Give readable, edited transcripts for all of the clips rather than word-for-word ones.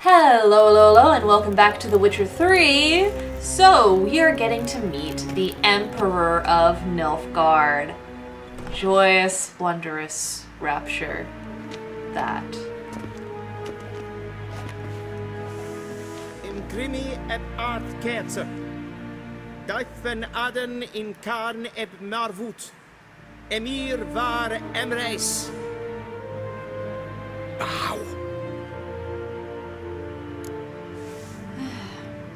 Hello, hello, hello, and welcome back to The Witcher 3. So, we are getting to meet the Emperor of Nilfgaard. Joyous, wondrous rapture. That. In grimi eb art kerzer. Duifen aden in karn eb marvut. Emhyr var Emreis. Ow.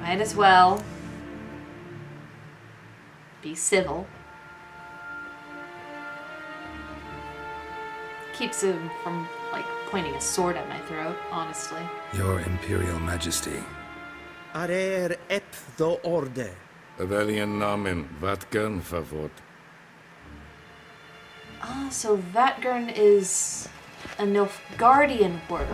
Might as well be civil. Keeps him from, like, pointing a sword at my throat, honestly. Your Imperial Majesty. Arer ep do orde. Evelian namen, Vatgern favort. Ah, so Vatgern is a Nilfgaardian word.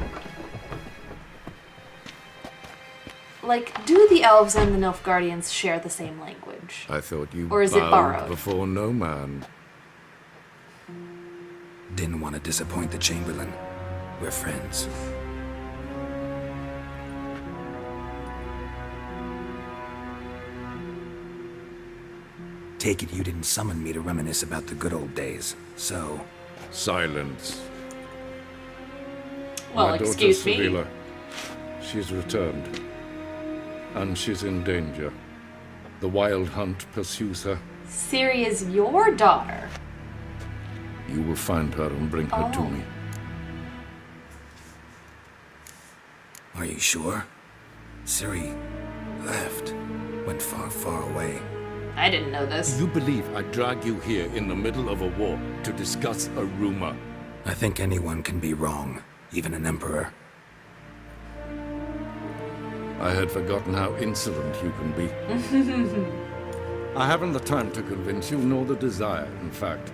Like, do the elves and the Nilfgaardians share the same language? I thought you Or is it bowed borrowed? before no man. Didn't want to disappoint the Chamberlain. We're friends. Take it you didn't summon me to reminisce about the good old days, so... Silence. Well, My daughter excuse me. Ciri, she's returned. And she's in danger. The wild hunt pursues her. Ciri is your daughter. You will find her and bring her to Oh. me. Are you sure? Ciri left. Went far, far away. I didn't know this. You believe I drag you here in the middle of a war to discuss a rumor? I think anyone can be wrong, even an emperor. I had forgotten how insolent you can be. I haven't the time to convince you, nor the desire. In fact,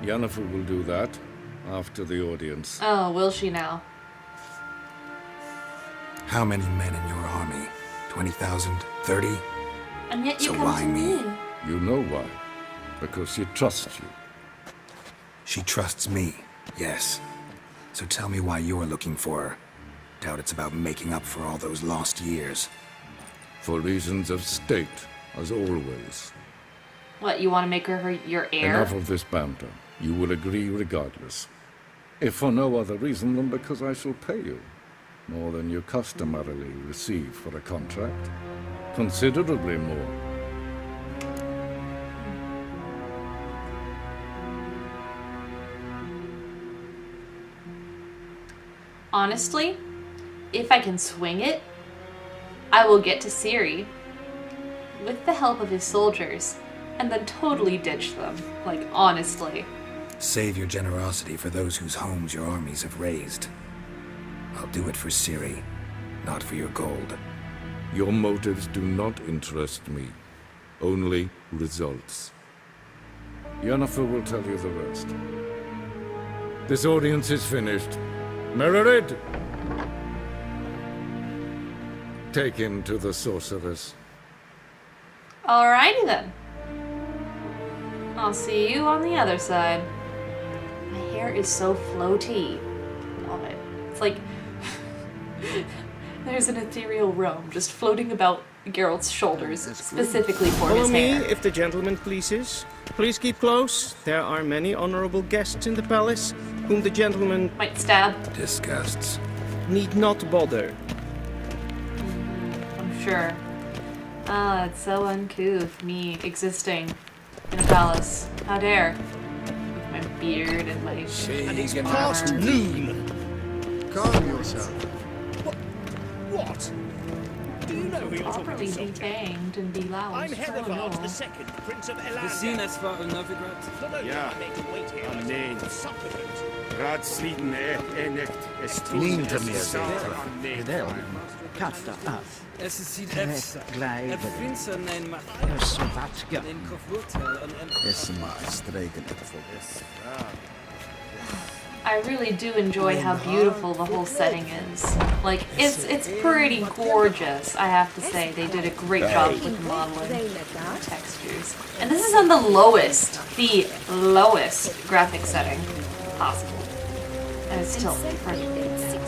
Yennefer will do that after the audience. Oh, will she now? How many men in your army? 20,000? 30? And yet you So come why to me? me. You know why? Because she trusts you. She trusts me, yes. So tell me why you're looking for her. Doubt it's about making up for all those lost years. For reasons of state, as always. What, you want to make her your heir? Enough of this banter. You will agree regardless. If for no other reason than because I shall pay you. More than you customarily receive for a contract. Considerably more. Honestly, if I can swing it, I will get to Ciri with the help of his soldiers and then totally ditch them. Like, honestly. Save your generosity for those whose homes your armies have razed. I'll do it for Ciri, not for your gold. Your motives do not interest me. Only results. Yennefer will tell you the rest. This audience is finished. Mererid! Take him to the sorceress. Alrighty then. I'll see you on the other side. My hair is so floaty. Love it. It's like there's an ethereal realm just floating about Geralt's shoulders, specifically for Follow his me, hair. if the gentleman pleases. Please keep close. There are many honorable guests in the palace, whom the gentleman Might stab, Disgusts. need not bother. I'm sure. Ah, it's so uncouth, me existing in a palace. How dare. With my beard and my... And it's past noon. Calm yourself. What? Do you know who you're talking properly to? detained and be loud. I'm Oh, Herivard no. the Second, Prince of Elan. Gesines var Nilfgaard. Not only Ja. am I made to wait here, Oh, but nee. I'm supplicant. Ratsliden nicht. Es Lean to me, Kasta af. Es sieht Trek glijden. Prinsen en Svatska. Kofurtel I really do enjoy how beautiful the whole setting is. Like, it's pretty gorgeous, I have to say. They did a great job with the modeling and textures. And this is on the lowest graphic setting possible. And it's still pretty sick.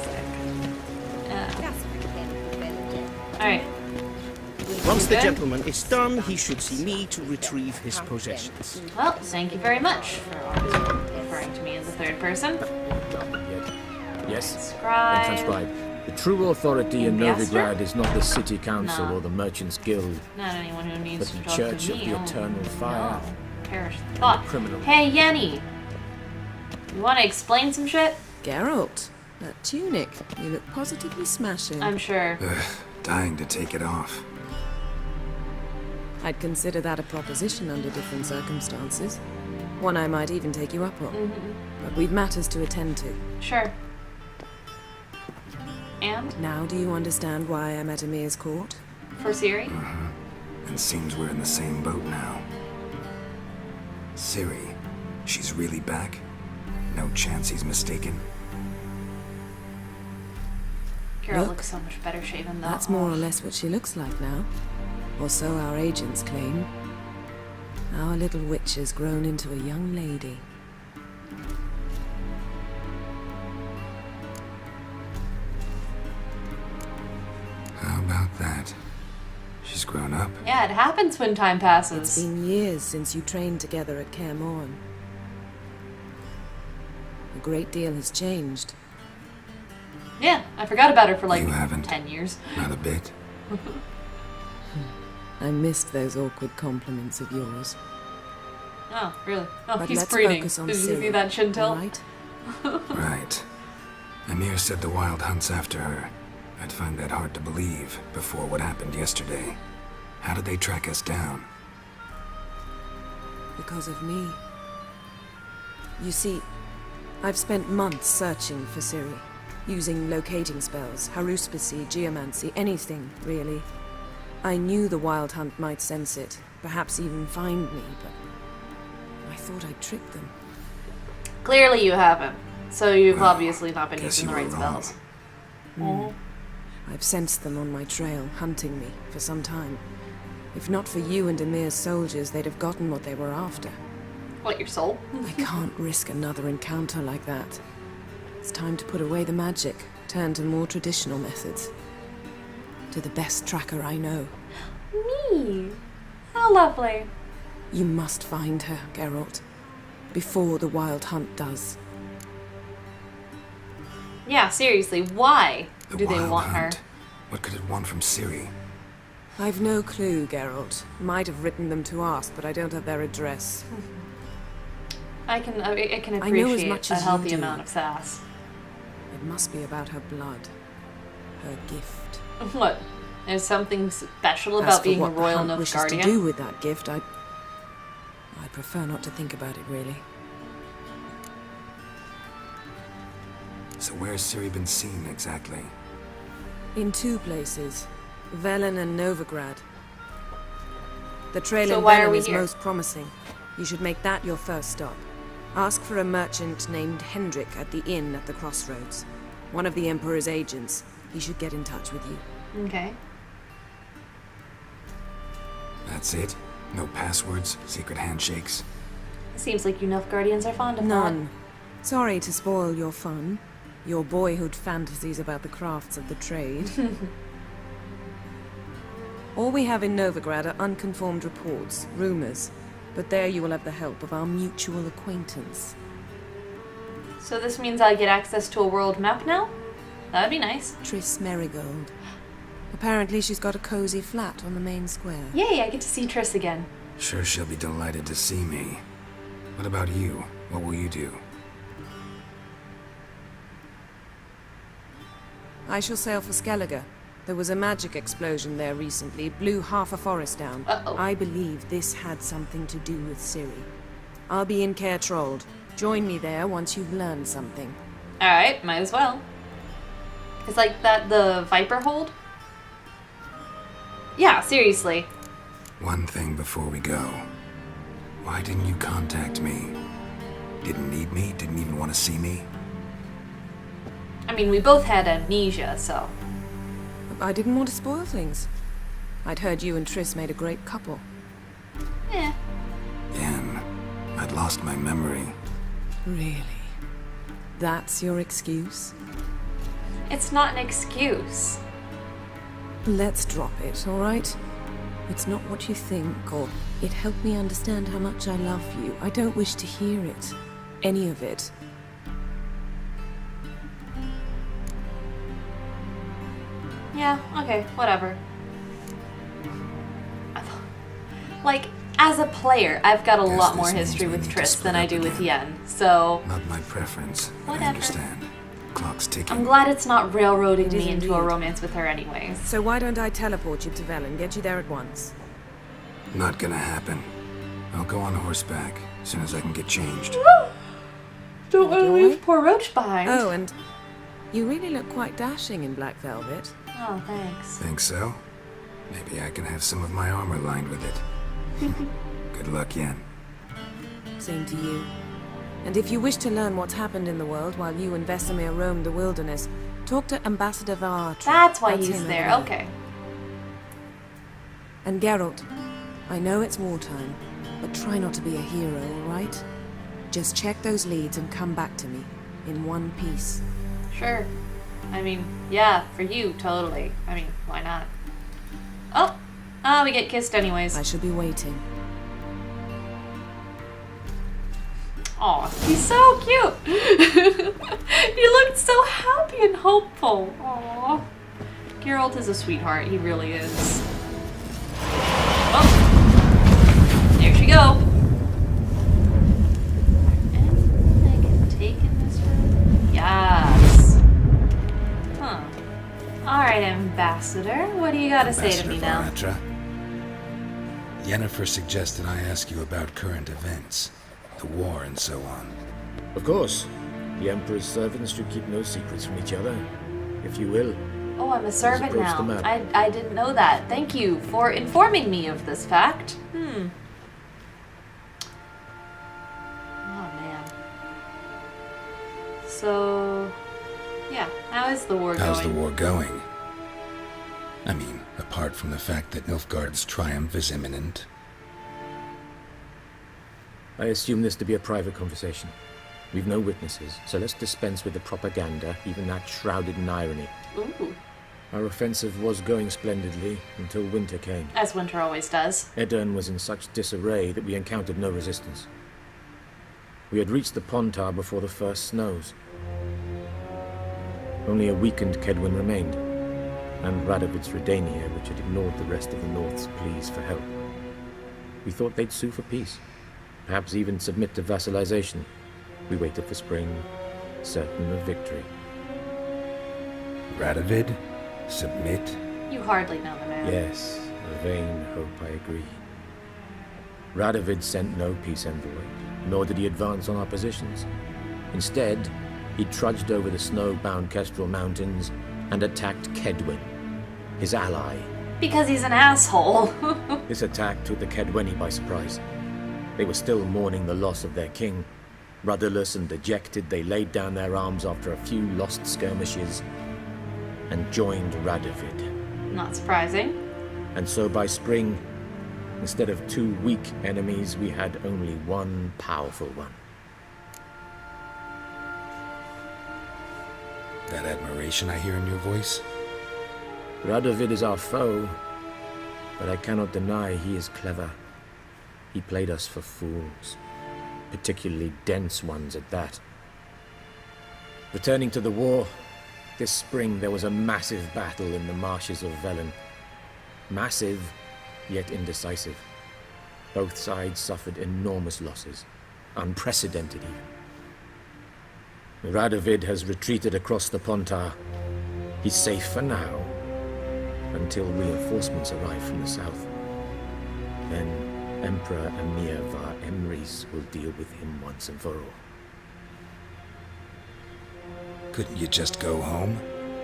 Alright. Once the Good. gentleman is done, he should see me to retrieve his possessions. Well, thank you very much for always referring to me in the third person. Yes? Scribe. Then transcribe. The true authority in Yes, sir? Novigrad is not the city council No. or the merchants guild, Not anyone who needs but to the talk Church to of me. the Oh, Eternal Fire. No. Perish the thought. Criminal. Hey, Yenny. You want to explain some shit? Geralt, that tunic, you look positively smashing. I'm sure. Dying to take it off. I'd consider that a proposition under different circumstances. One I might even take you up on. But we've matters to attend to. Sure. And? Now do you understand why I'm at Emhyr's court? For Ciri? And seems we're in the same boat now. Ciri, she's really back? No chance he's mistaken? Geralt Look, looks so much better shaven though. That's more or less what she looks like now. Or so our agents claim. Our little witch has grown into a young lady. How about that? She's grown up. Yeah, it happens when time It's passes. been years since you trained together at Kaer Morhen. A great deal has changed. Yeah, I forgot about her for like You haven't. 10 years. Not a bit. I missed those awkward compliments of yours. Oh, really? Oh, But he's let's breeding. focus on Did you see Ciri, that chintil? all right? Right. Emhyr said the Wild hunts after her. I'd find that hard to believe before what happened yesterday. How did they track us down? Because of me. You see, I've spent months searching for Ciri, using locating spells, haruspicy, geomancy, anything, really. I knew the Wild Hunt might sense it, perhaps even find me, but I thought I'd tricked them. Clearly you haven't. So you've Well, obviously not been guess using the you right were wrong. spells. I've sensed them on my trail, hunting me, for some time. If not for you and Emhyr's soldiers, they'd have gotten what they were after. What, your soul? I can't risk another encounter like that. It's time to put away the magic, turn to more traditional methods. To the best tracker I know. Me? How lovely. You must find her, Geralt. Before the Wild Hunt does. Yeah, seriously, why The do they Wild want Hunt. her? What could it want from Ciri? I've no clue, Geralt. Might have written them to ask, but I don't have their address. I can I know as appreciate much a as you healthy do. amount of sass. It must be about her blood. Her gift. What? There's something special As about for being a what the royal Hunt wishes to Nilfgaardian? do with that gift, I'd prefer not to think about it, really. So where's Ciri been seen exactly? In two places. Velen and Novigrad. The trail So in why are Velen we is here? most promising. You should make that your first stop. Ask for a merchant named Hendrik at the inn at the crossroads. One of the Emperor's agents. He should get in touch with you. Okay. That's it? No passwords? Secret handshakes? Seems like you Nilfgaardians are fond of None. Sorry to spoil your fun. Your boyhood fantasies about the crafts of the trade. All we have in Novigrad are unconformed reports, rumors. But there you will have the help of our mutual acquaintance. that. So this means I get access to a world map now? That'd be nice. Triss Merigold. Apparently she's got a cozy flat on the main square. Yay, I get to see Triss again. Sure she'll be delighted to see me. What about you? What will you do? I shall sail for Skellige. There was a magic explosion there recently, blew half a forest down. Uh-oh. I believe this had something to do with Ciri. I'll be in Caer Trold. Join me there once you've learned something. Alright, might as well. Is like that the Viper hold? Yeah, seriously. One thing before we go. Why didn't you contact me? Didn't need me? Didn't even want to see me? I mean, we both had amnesia, so. I didn't want to spoil things. I'd heard you and Triss made a great couple. Eh. Yen, I'd lost my memory. Really? That's your excuse? It's not an excuse. Let's drop it, alright? It's not what you think, or it helped me understand how much I love you. I don't wish to hear it. Any of it. Yeah, okay, whatever. Like, as a player, I've got a Guess lot more this means history we with need to Triss split than I up do with again. Yen, so Not my preference. but I Whatever. understand. Clock's ticking. I'm glad it's not railroading It is me into a indeed. romance with her anyways. So why don't I teleport you to Vel and get you there at once? Not gonna happen. I'll go on horseback as soon as I can get changed. Don't want to You leave alright? poor Roach behind. Oh, and you really look quite dashing in black velvet. Oh, thanks. Think so? Maybe I can have some of my armor lined with it. Good luck, Yen. Same to you. And if you wish to learn what's happened in the world while you and Vesemir roamed the wilderness, talk to Ambassador Varatra. That's why That's he's him there, over okay. And Geralt, I know it's wartime, but try not to be a hero, alright? Just check those leads and come back to me, in one piece. Sure. I mean, yeah, for you, totally. I mean, why not? Oh, we get kissed anyways. I shall be waiting. Aw, he's so cute! He looked so happy and hopeful. Aw. Geralt is a sweetheart, he really is. Oh! There she go! And I can take in this room? Yes! Huh. Alright, Ambassador, what do you gotta say to me now? Varatra. Yennefer suggested I ask you about current events. The war and so on. Of course. The Emperor's servants should keep no secrets from each other. If you will. Oh, I'm a servant approach the now. map. I didn't know that. Thank you for informing me of this fact. Oh, man. So, yeah, how is the war How's the going? war going? I mean, apart from the fact that Nilfgaard's triumph is imminent. I assume this to be a private conversation. We've no witnesses, so let's dispense with the propaganda, even that shrouded in irony. Ooh, Our offensive was going splendidly until winter came. as winter always does. Edirn was in such disarray that we encountered no resistance. We had reached the Pontar before the first snows. Only a weakened Kedwin remained, and Radovid's Redania, which had ignored the rest of the North's pleas for help. We thought they'd sue for peace, perhaps even submit to vassalization. We waited for spring, certain of victory. Radovid? Submit? You hardly know the man. Yes, a vain hope, I agree. Radovid sent no peace envoy, nor did he advance on our positions. Instead, he trudged over the snow-bound Kestrel Mountains and attacked Kedwin, his ally. Because he's an asshole. This attack took the Kedweni by surprise. They were still mourning the loss of their king. Rudderless and dejected, they laid down their arms after a few lost skirmishes and joined Radovid. Not surprising. And so by spring, instead of two weak enemies, we had only one powerful one. That admiration I hear in your voice? Radovid is our foe, but I cannot deny he is clever. He played us for fools, particularly dense ones at that. Returning to the war, this spring there was a massive battle in the marshes of Velen. Massive, yet indecisive. Both sides suffered enormous losses, unprecedented even. Radovid has retreated across the Pontar. He's safe for now, until reinforcements arrive from the south. Then Emperor Emhyr var Emreis will deal with him once and for all. Couldn't you just go home?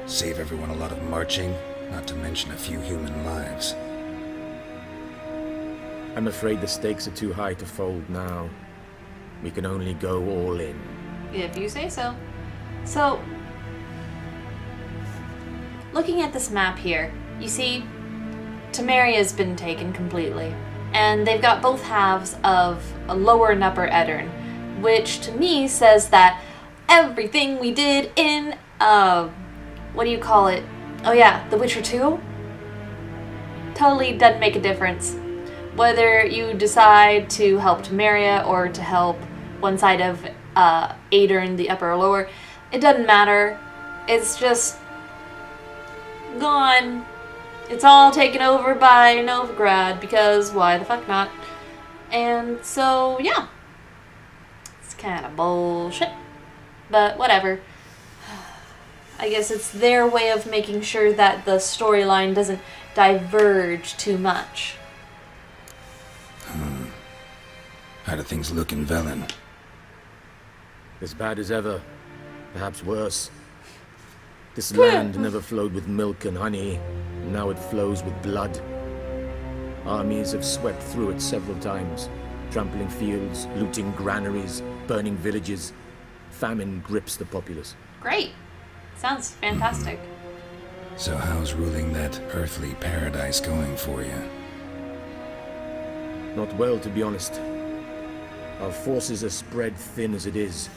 Save everyone a lot of marching, not to mention a few human lives. I'm afraid the stakes are too high to fold now. We can only go all in. If you say so. So, looking at this map here, you see, Temeria's been taken completely. And they've got both halves of a lower and upper Edirn, which to me says that everything we did in, what do you call it? Oh yeah, The Witcher 2? totally doesn't make a difference. Whether you decide to help Temeria or to help one side of Aedirn, the upper or lower, it doesn't matter. It's just gone. It's all taken over by Nilfgaard, because why the fuck not? And so, yeah. It's kind of bullshit. But whatever. I guess it's their way of making sure that the storyline doesn't diverge too much. How do things look in Velen? As bad as ever. Perhaps worse. This land never flowed with milk and honey. Now it flows with blood. Armies have swept through it several times, trampling fields, looting granaries, burning villages. Famine grips the populace. Great. Sounds fantastic. So how's ruling that earthly paradise going for you? Not well, to be honest. Our forces are spread thin as it is,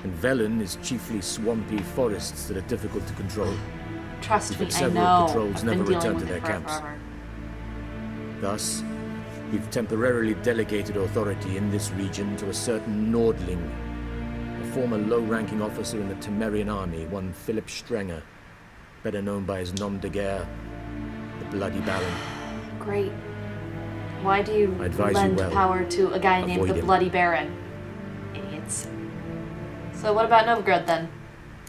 and Velen is chiefly swampy forests that are difficult to control. Trust We've me, had I several know. patrols I've never been dealing returned with to it their for camps. forever. Thus, we've temporarily delegated authority in this region to a certain Nordling, a former low-ranking officer in the Temerian army, one Philip Strenger, better known by his nom de guerre, the Bloody Baron. Great. Why do you I advise you lend well. power to a guy named Avoid the him. Bloody Baron? Idiots. So what about Nilfgaard then?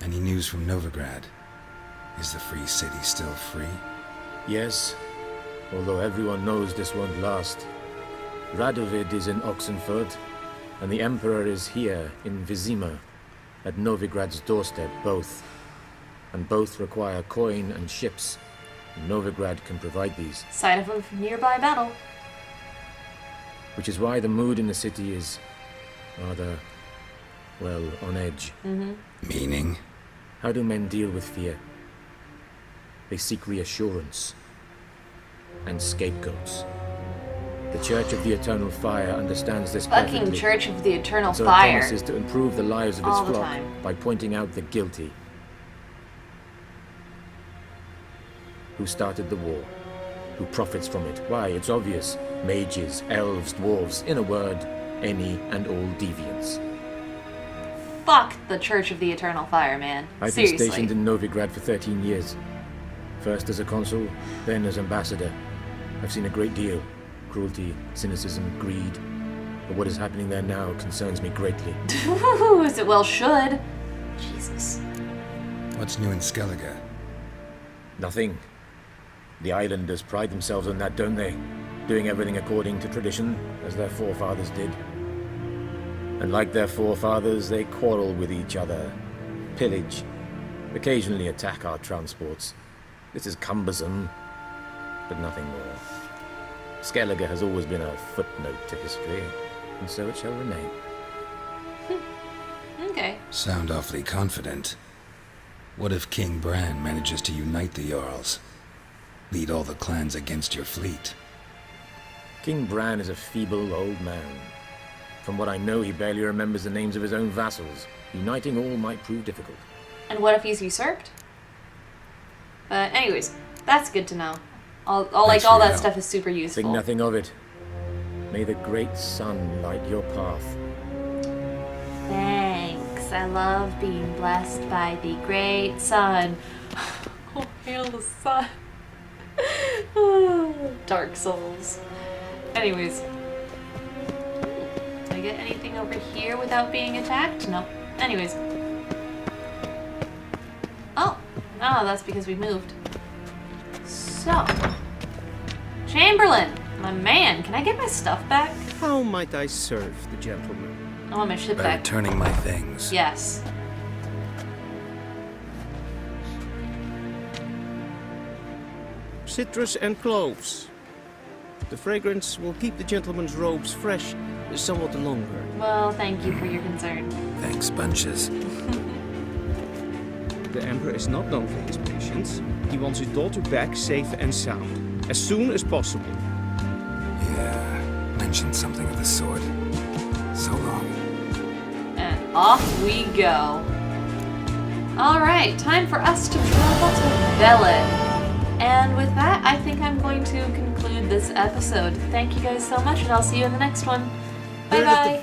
Any news from Novigrad? Is the free city still free? Yes, although everyone knows this won't last. Radovid is in Oxenfurt, and the Emperor is here in Vizima, at Novigrad's doorstep, both. And both require coin and ships, and Novigrad can provide these. Site of a nearby battle. Which is why the mood in the city is rather, well, on edge. Meaning? How do men deal with fear? They seek reassurance and scapegoats. The Church of the Eternal Fire understands this Fucking perfectly. Church of the Eternal So it Fire. promises to improve the lives of its All the flock time. by pointing out the guilty. Who started the war? Who profits from it? Why, it's obvious. Mages, elves, dwarves, in a word, any and all deviants. Fuck the Church of the Eternal Fire, man. I've been Seriously. stationed in Novigrad for 13 years. First as a consul, then as ambassador. I've seen a great deal. Cruelty, cynicism, greed. But what is happening there now concerns me greatly. As it well should. Jesus. What's new in Skellige? Nothing. The islanders pride themselves on that, don't they? Doing everything according to tradition, as their forefathers did. And like their forefathers, they quarrel with each other, pillage, occasionally attack our transports. This is cumbersome, but nothing more. Skellige has always been a footnote to history, and so it shall remain. Okay. Sound awfully confident. What if King Bran manages to unite the Jarls? Lead all the clans against your fleet? King Bran is a feeble old man. From what I know, he barely remembers the names of his own vassals. Uniting all might prove difficult. And what if he's usurped? But anyways, that's good to know. All Thanks all for your that help. stuff is super useful. Think nothing of it. May the great sun light your path. Thanks. I love being blessed by the great sun. Oh, hail the sun. Dark Souls. Anyways. Did I get anything over here without being attacked? No. Anyways. Oh, that's because we moved. So. Chamberlain, my man, can I get my stuff back? How might I serve the gentleman? I want my shit By back. returning my things. Yes. Citrus and cloves. The fragrance will keep the gentleman's robes fresh somewhat longer. Well, thank you for your concern. Thanks, bunches. The Emperor is not known for his patience. He wants his daughter back safe and sound, as soon as possible. Yeah, mentioned something of the sort. So long. And off we go. Alright, time for us to travel to Velen. And with that, I think I'm going to conclude this episode. Thank you guys so much, and I'll see you in the next one. Bye bye.